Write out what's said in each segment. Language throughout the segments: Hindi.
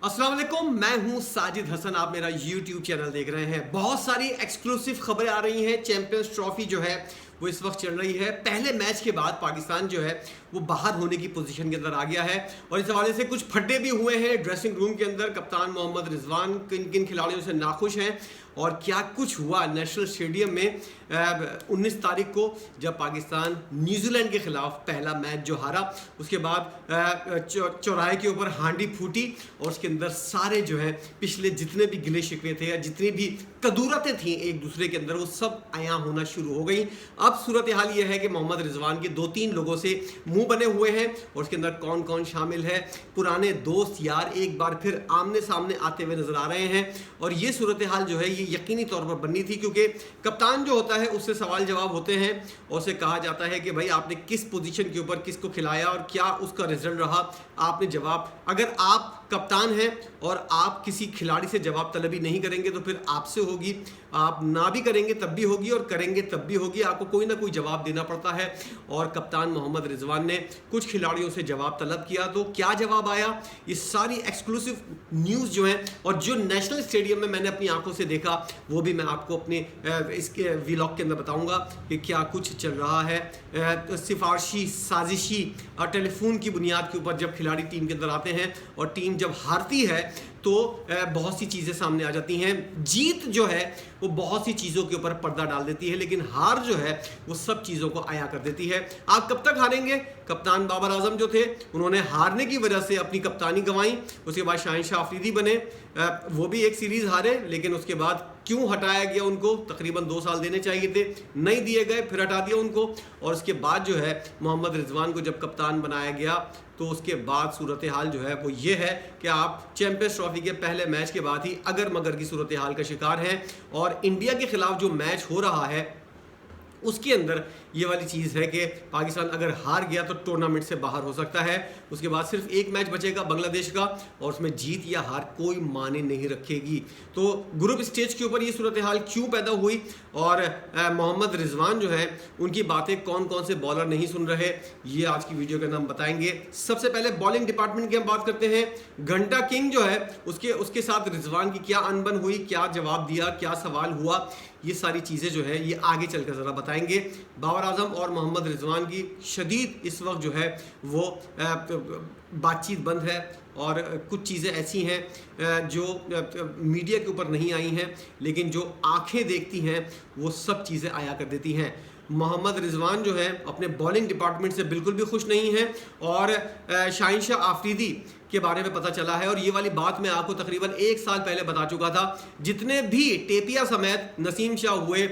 अस्सलाम वालेकुम, मैं हूं साजिद हसन। आप मेरा YouTube चैनल देख रहे हैं। बहुत सारी एक्सक्लूसिव खबरें आ रही हैं। चैंपियंस ट्रॉफी जो है वो इस वक्त चल रही है। पहले मैच के बाद पाकिस्तान जो है वो बाहर होने की पोजीशन के अंदर आ गया है और इस हवाले से कुछ फड्डे भी हुए हैं ड्रेसिंग रूम के अंदर। कप्तान मोहम्मद रिजवान किन किन खिलाड़ियों से नाखुश हैं और क्या कुछ हुआ नेशनल स्टेडियम में 19 तारीख को जब पाकिस्तान न्यूजीलैंड के खिलाफ पहला मैच जो हारा। उसके बाद चौराहे के ऊपर हांडी फूटी और उसके अंदर सारे जो है पिछले जितने भी गिले शिकवे थे या जितनी भी कदूरतें थी एक दूसरे के अंदर वो सब आया होना शुरू हो गई। अब सूरत हाल ये है कि मोहम्मद रिजवान के 2-3 लोगों से मुंह बने हुए हैं और उसके अंदर कौन कौन शामिल है। पुराने दोस्त यार एक बार फिर आमने सामने आते हुए नजर आ रहे हैं और ये सूरत हाल जो है ये यकीनी तौर पर बननी थी, क्योंकि कप्तान जो होता है उससे सवाल जवाब होते हैं और उसे कहा जाता है कि भाई आपने किस पोजीशन के ऊपर किसको खिलाया और क्या उसका रिजल्ट रहा। आपने जवाब, अगर आप कप्तान हैं और आप किसी खिलाड़ी से जवाब तलबी नहीं करेंगे तो फिर आपसे होगी, आप ना भी करेंगे तब भी होगी और करेंगे तब भी होगी। आपको कोई ना कोई जवाब देना पड़ता है और कप्तान मोहम्मद रिजवान ने कुछ खिलाड़ियों से जवाब तलब किया। तो क्या जवाब आया, ये सारी एक्सक्लूसिव न्यूज़ जो है और जो नेशनल स्टेडियम में मैंने अपनी आंखों से देखा वो भी मैं आपको अपने इसके व्लॉग के अंदर बताऊंगा कि क्या कुछ चल रहा है। सिफारशी साजिशी और टेलीफोन की बुनियाद के ऊपर जब खिलाड़ी टीम के अंदर आते हैं और टीम जब हारती है तो बहुत सी चीज़ें सामने आ जाती हैं। जीत जो है वो बहुत सी चीज़ों के ऊपर पर्दा डाल देती है, लेकिन हार जो है वो सब चीज़ों को आया कर देती है। आप कब तक हारेंगे? कप्तान बाबर आजम जो थे उन्होंने हारने की वजह से अपनी कप्तानी गंवाई। उसके बाद शाहिनशाह अफरीदी बने, वो भी एक सीरीज़ हारे, लेकिन उसके बाद क्यों हटाया गया उनको? तकरीबन 2 साल देने चाहिए थे, नहीं दिए गए, फिर हटा दिया उनको। और उसके बाद जो है मोहम्मद रिजवान को जब कप्तान बनाया गया तो उसके बाद सूरत हाल जो है वो ये है कि आप चैंपियंस ट्रॉफी के पहले मैच के बाद ही अगर मगर की सूरत हाल का शिकार हैं और इंडिया के खिलाफ जो मैच हो रहा है उसके अंदर ये वाली चीज़ है कि पाकिस्तान अगर हार गया तो टूर्नामेंट से बाहर हो सकता है। उसके बाद सिर्फ एक मैच बचेगा बांग्लादेश का और उसमें जीत या हार कोई माने नहीं रखेगी। तो ग्रुप स्टेज के ऊपर ये सूरत हाल क्यों पैदा हुई और मोहम्मद रिजवान जो है उनकी बातें कौन कौन से बॉलर नहीं सुन रहे, ये आज की वीडियो के अंदर हम बताएंगे। सबसे पहले बॉलिंग डिपार्टमेंट की हम बात करते हैं। घंटा किंग जो है उसके साथ रिजवान की क्या अनबन हुई, क्या जवाब दिया, क्या सवाल हुआ, ये सारी चीज़ें जो है ये आगे चलकर ज़रा बताएंगे। बाबर आजम और मोहम्मद रिजवान की शदीद इस वक्त जो है वो बातचीत बंद है और कुछ चीज़ें ऐसी हैं जो मीडिया के ऊपर नहीं आई हैं, लेकिन जो आंखें देखती हैं वो सब चीज़ें आया कर देती हैं। मोहम्मद रिजवान जो है अपने बॉलिंग डिपार्टमेंट से बिल्कुल भी खुश नहीं है और शाहिनशाह आफरीदी के बारे में पता चला है और ये वाली बात मैं आपको तकरीबन 1 साल पहले बता चुका था। जितने भी टेपिया समेत नसीम शाह हुए,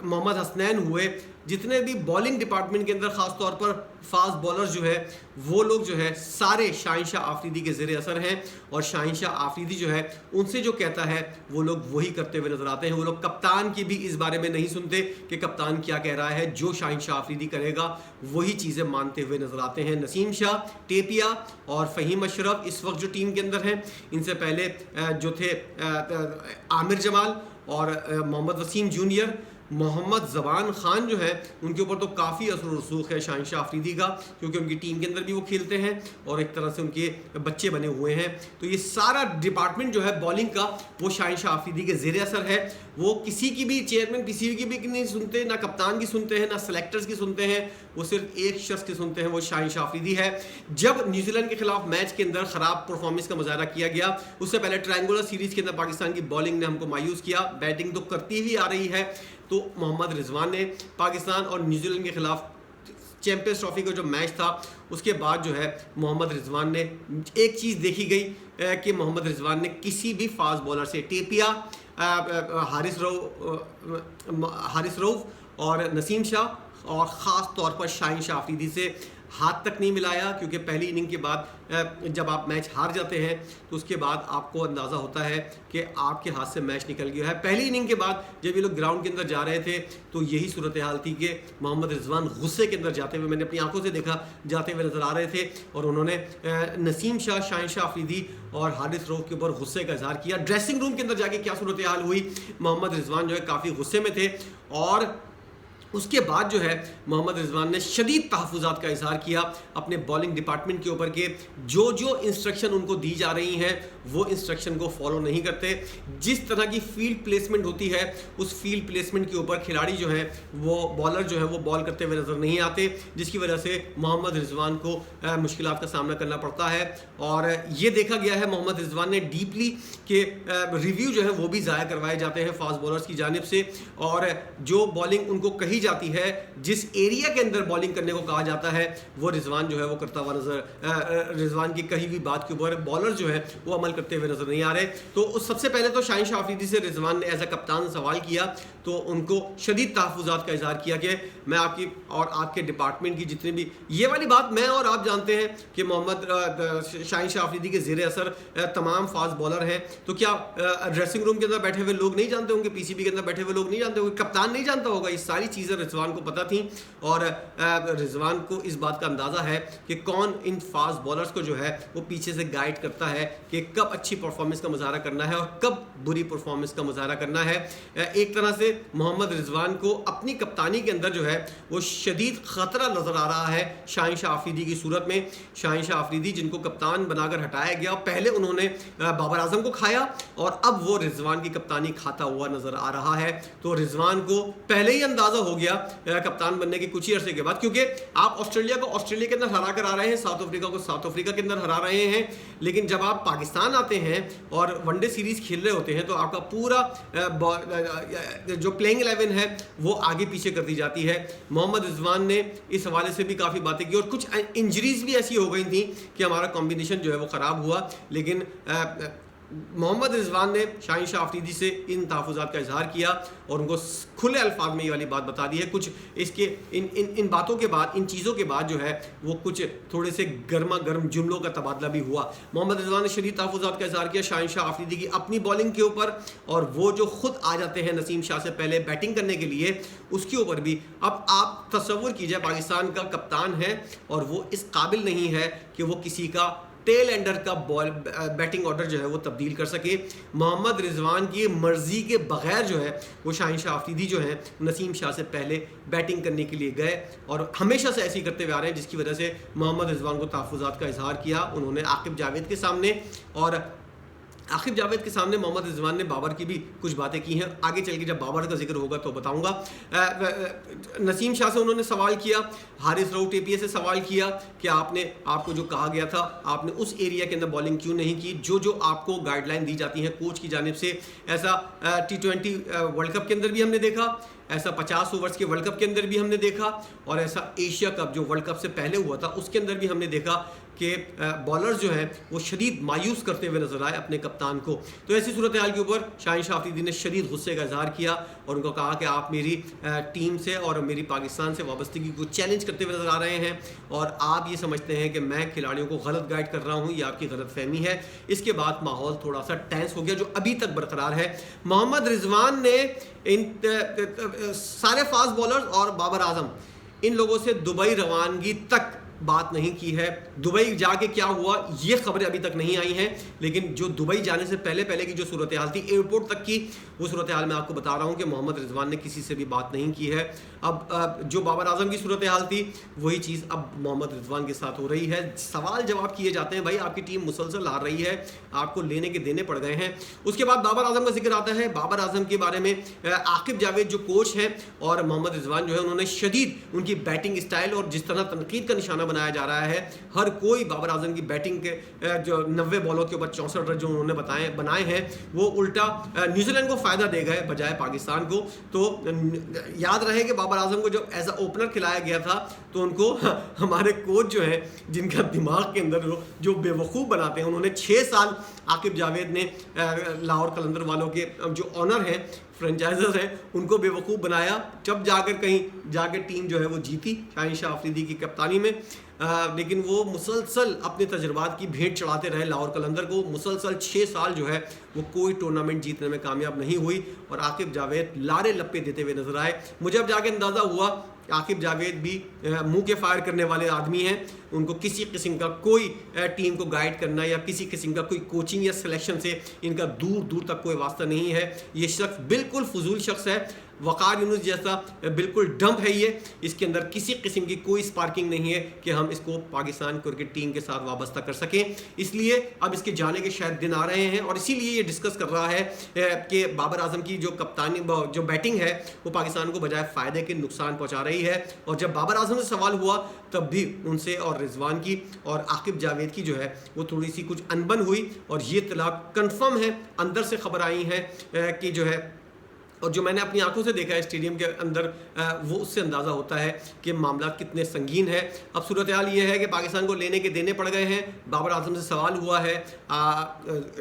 मोहम्मद हसनैन हुए, जितने भी बॉलिंग डिपार्टमेंट के अंदर ख़ास तौर पर फास्ट बॉलर जो है वो लोग जो है सारे शाहिनशाह आफरीदी के ज़ेरे असर हैं और शाहिनशाह आफरीदी जो है उनसे जो कहता है वो लोग वही करते हुए नजर आते हैं। वो लोग कप्तान की भी इस बारे में नहीं सुनते कि कप्तान क्या कह रहा है, जो शाहिनशाह आफरीदी करेगा वही चीज़ें मानते हुए नजर आते हैं। नसीम शाह, टेपिया और फ़हीम अशरफ इस वक्त जो टीम के अंदर हैं, इनसे पहले जो थे आमिर जमाल और मोहम्मद वसीम जूनियर, मोहम्मद जबान खान जो है उनके ऊपर तो काफ़ी असर रसूख है शाहिनशाह अफरीदी का, क्योंकि उनकी टीम के अंदर भी वो खेलते हैं और एक तरह से उनके बच्चे बने हुए हैं। तो ये सारा डिपार्टमेंट जो है बॉलिंग का वो शाहिनशाह अफरीदी के ज़ेरे असर है। वो किसी की भी चेयरमैन किसी की भी नहीं सुनते, ना कप्तान की सुनते हैं, ना सेलेक्टर्स की सुनते हैं, वो सिर्फ एक शख्स की सुनते हैं, वो शाहिनशाह अफरीदी है। जब न्यूजीलैंड के खिलाफ मैच के अंदर ख़राब परफॉर्मेंस का मुजाहरा किया गया, उससे पहले ट्रायंगुलर सीरीज़ के अंदर पाकिस्तान की बॉलिंग ने हमको मायूस किया, बैटिंग तो करती ही आ रही है। तो मोहम्मद रिजवान ने पाकिस्तान और न्यूजीलैंड के खिलाफ चैंपियंस ट्रॉफी का जो मैच था उसके बाद जो है मोहम्मद रिजवान ने एक चीज़ देखी गई कि मोहम्मद रिजवान ने किसी भी फास्ट बॉलर से, टेपिया, हारिस रऊफ और नसीम शाह और ख़ास तौर पर शाहिनशाह अफरीदी से हाथ तक नहीं मिलाया, क्योंकि पहली इनिंग के बाद जब आप मैच हार जाते हैं तो उसके बाद आपको अंदाज़ा होता है कि आपके हाथ से मैच निकल गया है। पहली इनिंग के बाद जब ये लोग ग्राउंड के अंदर जा रहे थे तो यही सूरत हाल थी कि मोहम्मद रिजवान गुस्से के अंदर जाते हुए, मैंने अपनी आंखों से देखा, जाते हुए नज़र आ रहे थे और उन्होंने नसीम शाह, शाहिनशाह अफरीदी और हारिस रऊफ के ऊपर गुस्से का इजहार किया। ड्रेसिंग रूम के अंदर जाके क्या सूरत हाल हुई, मोहम्मद रिजवान जो है काफ़ी गुस्से में थे और उसके बाद जो है मोहम्मद रिजवान ने शदीद तहफ़्फ़ुज़ात का इज़हार किया अपने बॉलिंग डिपार्टमेंट के ऊपर के जो इंस्ट्रक्शन उनको दी जा रही हैं वो इंस्ट्रक्शन को फॉलो नहीं करते। जिस तरह की फील्ड प्लेसमेंट होती है उस फील्ड प्लेसमेंट के ऊपर खिलाड़ी जो हैं वो बॉलर जो है वो बॉल करते हुए नज़र नहीं आते, जिसकी वजह से मोहम्मद रिजवान को मुश्किलात का सामना करना पड़ता है। और ये देखा गया है मोहम्मद रिजवान ने डीपली के रिव्यू जो है वो भी ज़ाया करवाए जाते हैं फास्ट बॉलर्स की जानिब से, और जो बॉलिंग उनको कही जाती है, जिस एरिया के अंदर बॉलिंग करने को कहा जाता है, वो रिजवान जो है वो करता हुआ नजर, रिजवान की कही हुई बात के ऊपर बॉलर जो है वो अमल करते हुए नजर नहीं आ रहे। तो सबसे पहले तो शाहीन शाह अफरीदी से रिजवान ने एज अ कप्तान सवाल किया तो उनको शदीद तहफ़्फ़ुज़ात का इज़हार किया कि मैं आपकी और आपके डिपार्टमेंट की जितनी भी, ये वाली बात मैं और आप जानते हैं कि मोहम्मद शाहीन शाह अफरीदी के ज़ेरे असर तमाम फास्ट बॉलर हैं, तो क्या ड्रेसिंग रूम के अंदर बैठे हुए लोग नहीं जानते होंगे, पीसीबी के अंदर बैठे हुए लोग नहीं जानते होंगे, कप्तान नहीं जानता होगा? ये सारी चीज़ें रिजवान को पता थी और रिजवान को इस बात का अंदाज़ा है कि कौन इन फास्ट बॉलर्स को जो है वो पीछे से गाइड करता है कि कब अच्छी परफॉर्मेंस का मुजाहरा करना है और कब बुरी परफॉर्मेंस का मुजाहरा करना है। एक तरह से मोहम्मद रिजवान को अपनी कप्तानी के अंदर जो है वो शदीद ख़तरा नज़र आ रहा है शाहीन शाह अफरीदी की सूरत में। शाहीन शाह अफरीदी जिनको कप्तान बनाकर हटाया गया, पहले उन्होंने बाबर आजम को खाया और अब वो रिजवान की कप्तानी खाता हुआ नज़र आ रहा है। तो रिजवान को पहले ही अंदाज़ा हो गया कप्तान बनने के कुछ ही अरसे के बाद, क्योंकि आप ऑस्ट्रेलिया को ऑस्ट्रेलिया के अंदर हरा कर आ रहे हैं, साउथ अफ्रीका को साउथ अफ्रीका के अंदर हरा रहे हैं, लेकिन जब आप पाकिस्तान आते हैं और वनडे सीरीज़ खेल रहे होते हैं तो आपका पूरा जो प्लेइंग 11 है वो आगे पीछे कर दी जाती है। मोहम्मद रिजवान ने इस हवाले से भी काफ़ी बातें की और कुछ इंजरीज भी ऐसी हो गई थी कि हमारा कॉम्बिनेशन जो है वो ख़राब हुआ, लेकिन मोहम्मद रिजवान ने शाहीन शाह अफरीदी से इन तहफ़्फ़ुज़ात का इज़हार किया और उनको खुले अल्फाज में ये वाली बात बता दी है। कुछ इसके इन बातों के बाद, इन चीज़ों के बाद जो है वो कुछ थोड़े से गर्मा गर्म जुमलों का तबादला भी हुआ। मोहम्मद रिजवान ने शदीद तहफ़्फ़ुज़ात का इज़हार किया शाहीन शाह अफरीदी की अपनी बॉलिंग के ऊपर, और वो जो खुद आ जाते हैं नसीम शाह से पहले बैटिंग करने के लिए, उसके ऊपर भी। अब आप तसव्वुर कीजिए पाकिस्तान का कप्तान है और वो इस काबिल नहीं है कि वो किसी का टेल एंडर का बॉल बैटिंग ऑर्डर जो है वो तब्दील कर सके। मोहम्मद रिजवान की मर्जी के बगैर जो है वो शाहीन शाह अफरीदी जो है नसीम शाह से पहले बैटिंग करने के लिए गए और हमेशा से ऐसे ही करते हुए आ रहे हैं, जिसकी वजह से मोहम्मद रिजवान को तहफ़्फ़ुज़ात का इज़हार किया उन्होंने आकिब जावेद के सामने। और आकिब जावेद के सामने मोहम्मद रिजवान ने बाबर की भी कुछ बातें की हैं, आगे चल के जब बाबर का जिक्र होगा तो बताऊंगा। नसीम शाह से उन्होंने सवाल किया, हारिस रऊफ टेपिया से सवाल किया कि आपको जो कहा गया था आपने उस एरिया के अंदर बॉलिंग क्यों नहीं की, जो आपको गाइडलाइन दी जाती है कोच की जानिब से। ऐसा T20 वर्ल्ड कप के अंदर भी हमने देखा, ऐसा 50 ओवर्स के वर्ल्ड कप के अंदर भी हमने देखा, और ऐसा एशिया कप जो वर्ल्ड कप से पहले हुआ था उसके अंदर भी हमने देखा कि बॉलर्स जो हैं वो शदीद मायूस करते हुए नजर आए अपने कप्तान को। तो ऐसी सूरत हाल के ऊपर शाहीन शाह अफरीदी ने शदीद गुस्से का इजहार किया और उनको कहा कि आप मेरी टीम से और मेरी पाकिस्तान से वाबस्तगी को चैलेंज करते हुए नजर आ रहे हैं और आप ये समझते हैं कि मैं खिलाड़ियों को गलत गाइड कर रहा हूँ, ये आपकी गलत फहमी है। इसके बाद माहौल थोड़ा सा टेंस हो गया जो अभी तक बरकरार है। मोहम्मद रिजवान ने इन सारे फास्ट बॉलर्स और बाबर आजम इन लोगों से दुबई रवानगी तक बात नहीं की है। दुबई जाके क्या हुआ ये खबरें अभी तक नहीं आई हैं, लेकिन जो दुबई जाने से पहले की जो सूरत हाल थी एयरपोर्ट तक की, वो सूरत हाल मैं आपको बता रहा हूँ कि मोहम्मद रिजवान ने किसी से भी बात नहीं की है। अब जो बाबर आजम की सूरत हाल थी वही चीज़ अब मोहम्मद रिजवान के साथ हो रही है। सवाल जवाब किए जाते हैं, भाई आपकी टीम मुसलसल हार रही है, आपको लेने के देने पड़ गए हैं। उसके बाद बाबर आजम का जिक्र आता है। बाबर आजम के बारे में आकिब जावेद जो कोच हैं और मोहम्मद रिजवान जो है उन्होंने शदीद उनकी बैटिंग स्टाइल और जिस तरह तनकीद का निशाना बनाया जा रहा है, हर कोई बाबर आजम की बैटिंग के जो 90 बॉलों के ऊपर 64 रन जो उन्होंने बनाए हैं वो उल्टा न्यूजीलैंड को फ़ायदा दे गए बजाय पाकिस्तान को। तो याद रहे कि बाबर आजम को जब एज अ ओपनर खिलाया गया था तो उनको हमारे कोच जो है जिनका दिमाग के अंदर जो बेवकूफ़ बनाते हैं, उन्होंने 6 साल आकिब जावेद ने लाहौर कलंदर वालों के जो ऑनर हैं, फ्रेंचाइजर्स हैं, उनको बेवकूफ़ बनाया। जब जाकर टीम जो है वो जीती शाहीन शाह अफरीदी की कप्तानी में, लेकिन वो मुसलसल अपने तजर्बात की भेंट चढ़ाते रहे लाहौर कलंदर को। मुसलसल 6 साल जो है वो कोई टूर्नामेंट जीतने में कामयाब नहीं हुई और आकिब जावेद लारे लप्पे देते हुए नजर आए। मुझे अब जाके अंदाज़ा हुआ आकिब जावेद भी मुंह के फायर करने वाले आदमी हैं, उनको किसी किस्म का कोई टीम को गाइड करना या किसी किस्म का कोई कोचिंग या सिलेक्शन से इनका दूर दूर तक कोई वास्ता नहीं है। ये शख्स बिल्कुल फजूल शख्स है। वकार यूनुस जैसा बिल्कुल डंप है ये, इसके अंदर किसी किस्म की कोई स्पार्किंग नहीं है कि हम इसको पाकिस्तान क्रिकेट टीम के साथ वाबस्ता कर सकें। इसलिए अब इसके जाने के शायद दिन आ रहे हैं और इसीलिए ये डिस्कस कर रहा है कि बाबर आजम की जो कप्तानी जो बैटिंग है वो पाकिस्तान को बजाय फ़ायदे के नुकसान पहुंचा रही है। और जब बाबर आजम से सवाल हुआ तब भी उनसे और रिजवान की और आकिब जावेद की जो है वो थोड़ी सी कुछ अनबन हुई और ये तलाक कन्फर्म है, अंदर से खबर आई है कि जो है, और जो मैंने अपनी आंखों से देखा है स्टेडियम के अंदर, वो उससे अंदाज़ा होता है कि मामला कितने संगीन है। अब सूरत हाल ये है कि पाकिस्तान को लेने के देने पड़ गए हैं। बाबर आजम से सवाल हुआ है,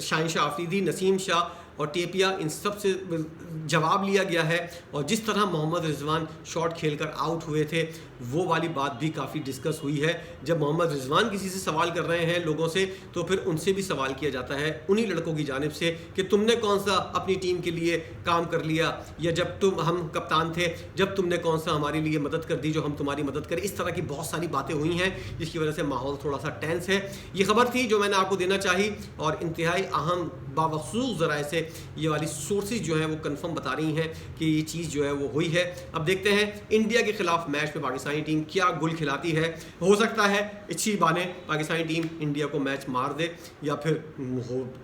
शाहिन शाह अफरीदी, नसीम शाह और टेपिया, इन सब से जवाब लिया गया है। और जिस तरह मोहम्मद रिजवान शॉट खेलकर आउट हुए थे वो वाली बात भी काफ़ी डिस्कस हुई है। जब मोहम्मद रिजवान किसी से सवाल कर रहे हैं लोगों से, तो फिर उनसे भी सवाल किया जाता है उन्हीं लड़कों की जानिब से कि तुमने कौन सा अपनी टीम के लिए काम कर लिया, या जब हम कप्तान थे जब तुमने कौन सा हमारे लिए मदद कर दी जो हम तुम्हारी मदद करें। इस तरह की बहुत सारी बातें हुई हैं जिसकी वजह से माहौल थोड़ा सा टेंस है। ये खबर थी जो मैंने आपको देना चाही और इंतहाई अहम बावसूख ज़राए से ये वाली सोर्सेज जो हैं वो कंफर्म बता रही हैं कि ये चीज़ जो है वो हुई है। अब देखते हैं इंडिया के खिलाफ मैच में पाकिस्तानी टीम क्या गुल खिलाती है। हो सकता है इसी बहाने पाकिस्तानी टीम इंडिया को मैच मार दे या फिर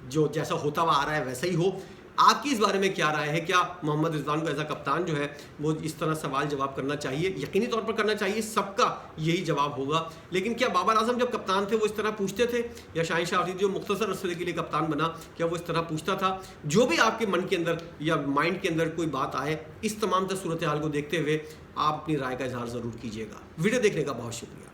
जो जैसा होता हुआ आ रहा है वैसा ही हो। आपकी इस बारे में क्या राय है? क्या मोहम्मद रिजवान को ऐसा कप्तान जो है वो इस तरह सवाल जवाब करना चाहिए? यकीनी तौर पर करना चाहिए, सबका यही जवाब होगा। लेकिन क्या बाबर आजम जब कप्तान थे वो इस तरह पूछते थे, या शाहिन शाह अफरीदी जो मुख्तसर अरसे के लिए कप्तान बना क्या वो इस तरह पूछता था? जो भी आपके मन के अंदर या माइंड के अंदर कोई बात आए, इस तमाम सूरत हाल को देखते हुए आप अपनी राय का इजहार ज़रूर कीजिएगा। वीडियो देखने का बहुत शुक्रिया।